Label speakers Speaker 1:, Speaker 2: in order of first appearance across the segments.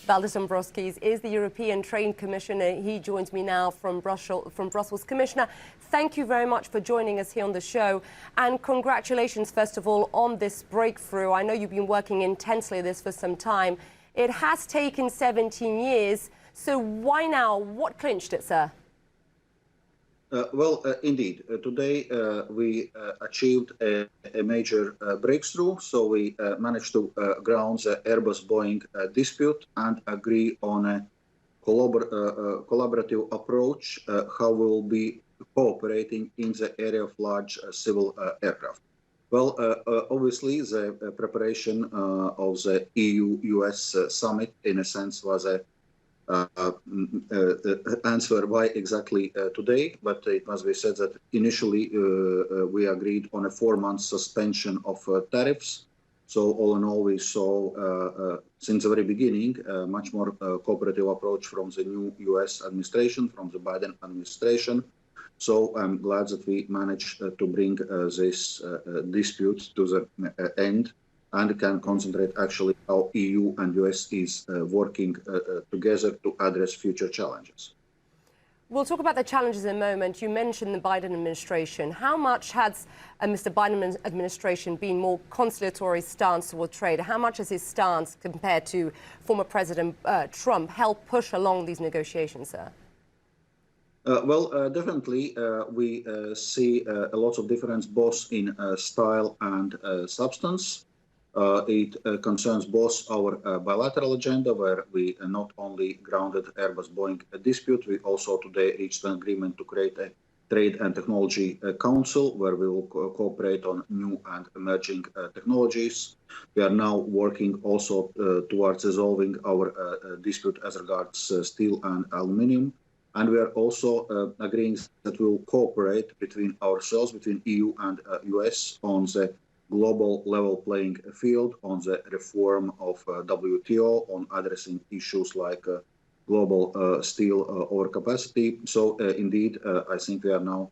Speaker 1: Valdis Dombrovskis is the European Trade Commissioner. He joins me now from Brussels. Commissioner, thank you very much for joining us here on the show. And congratulations, first of all, on this breakthrough. I know you've been working intensely on this for some time. It has taken 17 years. So why now? What clinched it, sir?
Speaker 2: Indeed. Today we achieved a major breakthrough. So we managed to ground the Airbus-Boeing dispute and agree on a collaborative approach how we'll be cooperating in the area of large civil aircraft. Obviously, the preparation of the EU-U.S. summit, in a sense, was a answer why exactly today, but it must be said that initially we agreed on a 4-month suspension of tariffs. So all in all, we saw since the very beginning a much more cooperative approach from the new U.S. administration, from the Biden administration. So I'm glad that we managed to bring this dispute to the end, and can concentrate actually how EU and US is working together to address future challenges.
Speaker 1: We'll talk about the challenges in a moment. You mentioned the Biden administration. How much has Mr. Biden administration been more conciliatory stance toward trade? How much has his stance compared to former President Trump helped push along these negotiations, sir?
Speaker 2: Definitely, we see a lot of difference both in style and substance. It concerns both our bilateral agenda, where we not only grounded Airbus-Boeing dispute, we also today reached an agreement to create a Trade and Technology Council, where we will cooperate on new and emerging technologies. We are now working also towards resolving our dispute as regards steel and aluminium. And we are also agreeing that we will cooperate between ourselves, between EU and US, on the global level playing field, on the reform of WTO, on addressing issues like global steel overcapacity. So indeed, I think we are now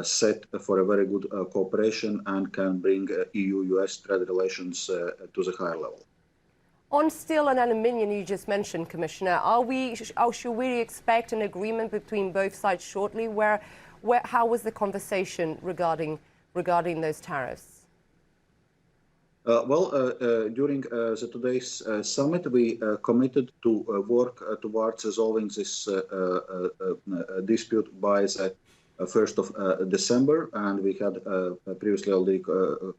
Speaker 2: set for a very good cooperation and can bring EU-US trade relations to the higher level.
Speaker 1: On steel and aluminium, you just mentioned, Commissioner, should we expect an agreement between both sides shortly? How was the conversation regarding those tariffs?
Speaker 2: During today's summit, we committed to work towards resolving this dispute by the 1st of December, and we had previously already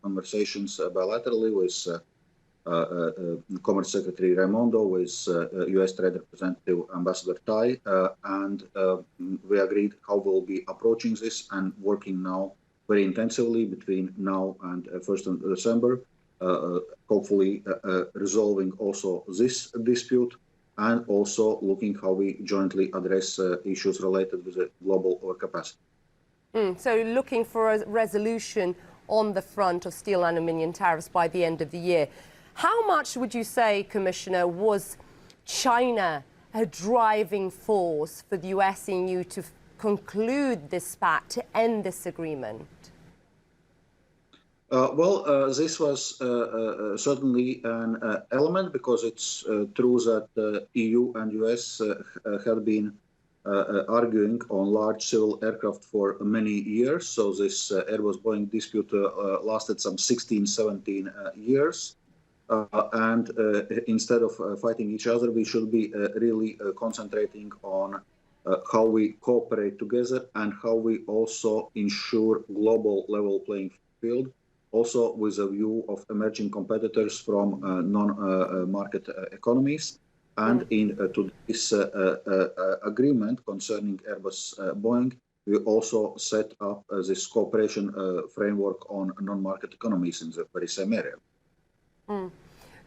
Speaker 2: conversations bilaterally with Commerce Secretary Raimondo, with U.S. Trade Representative Ambassador Tai, and we agreed how we'll be approaching this and working now very intensively between now and 1st of December. Hopefully resolving also this dispute, and also looking how we jointly address issues related with the global overcapacity.
Speaker 1: So looking for a resolution on the front of steel and aluminium tariffs by the end of the year. How much would you say, Commissioner, was China a driving force for the US and EU to conclude this pact, to end this agreement?
Speaker 2: This was certainly an element, because it's true that EU and US have been arguing on large civil aircraft for many years. So this Airbus-Boeing dispute lasted some 16, 17 years. And instead of fighting each other, we should be really concentrating on how we cooperate together and how we also ensure global level playing field, also with a view of emerging competitors from non-market economies. And in today's agreement concerning Airbus-Boeing, we also set up this cooperation framework on non-market economies in the very same area.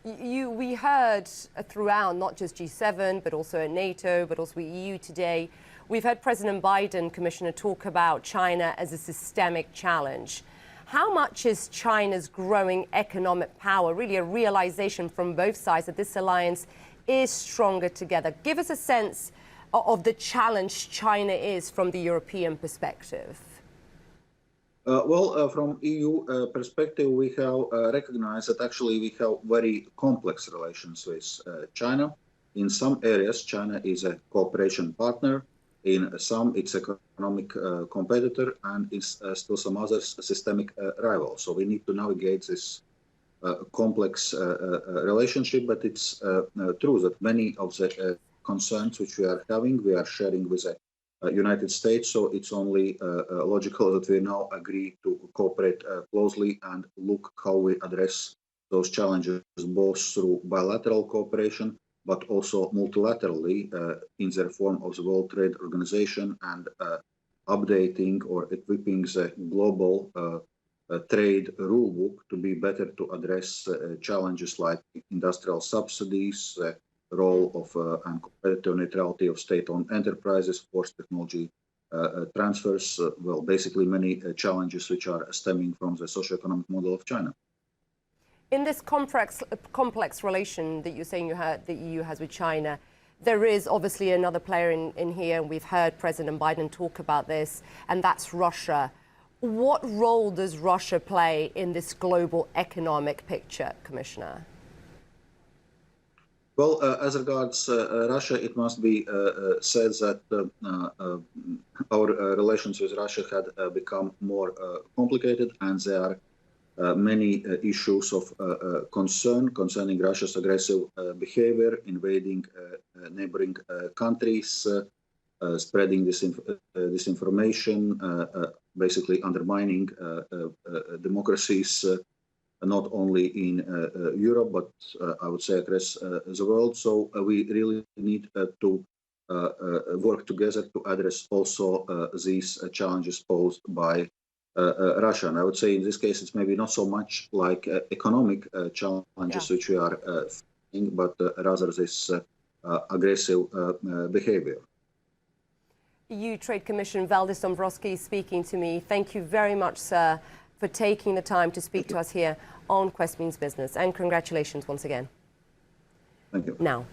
Speaker 1: We heard throughout, not just G7, but also at NATO, but also EU today, we've heard President Biden, Commissioner, talk about China as a systemic challenge. How much is China's growing economic power really a realization from both sides that this alliance is stronger together? Give us a sense of the challenge China is from the European perspective.
Speaker 2: From EU perspective, we have recognized that actually we have very complex relations with China. In some areas, China is a cooperation partner. In some, it's economic competitor, and is still some others a systemic rival. So we need to navigate this complex relationship, but it's true that many of the concerns which we are having, we are sharing with the United States. So it's only logical that we now agree to cooperate closely and look how we address those challenges, both through bilateral cooperation, but also multilaterally in the reform of the World Trade Organization and updating or equipping the global trade rulebook to be better to address challenges like industrial subsidies, the role of and competitive neutrality of state-owned enterprises, forced technology transfers, well, basically many challenges which are stemming from the socio-economic model of China.
Speaker 1: In this complex relation that you're saying the EU has with China, there is obviously another player in here, and we've heard President Biden talk about this, and that's Russia. What role does Russia play in this global economic picture, Commissioner?
Speaker 2: Well, as regards Russia, it must be said that our relations with Russia had become more complicated, and there are many issues of concern concerning Russia's aggressive behavior, invading neighboring countries, spreading disinformation, basically undermining democracies, not only in Europe, but I would say across the world. So we really need to work together to address also these challenges posed by Russia. And I would say in this case, it's maybe not so much like economic challenges which we are facing, but rather this aggressive behavior.
Speaker 1: EU Trade Commissioner Valdis Dombrovskis speaking to me. Thank you very much, sir, for taking the time to speak to us here on Quest Means Business. And congratulations once again.
Speaker 2: Thank you.
Speaker 1: Now.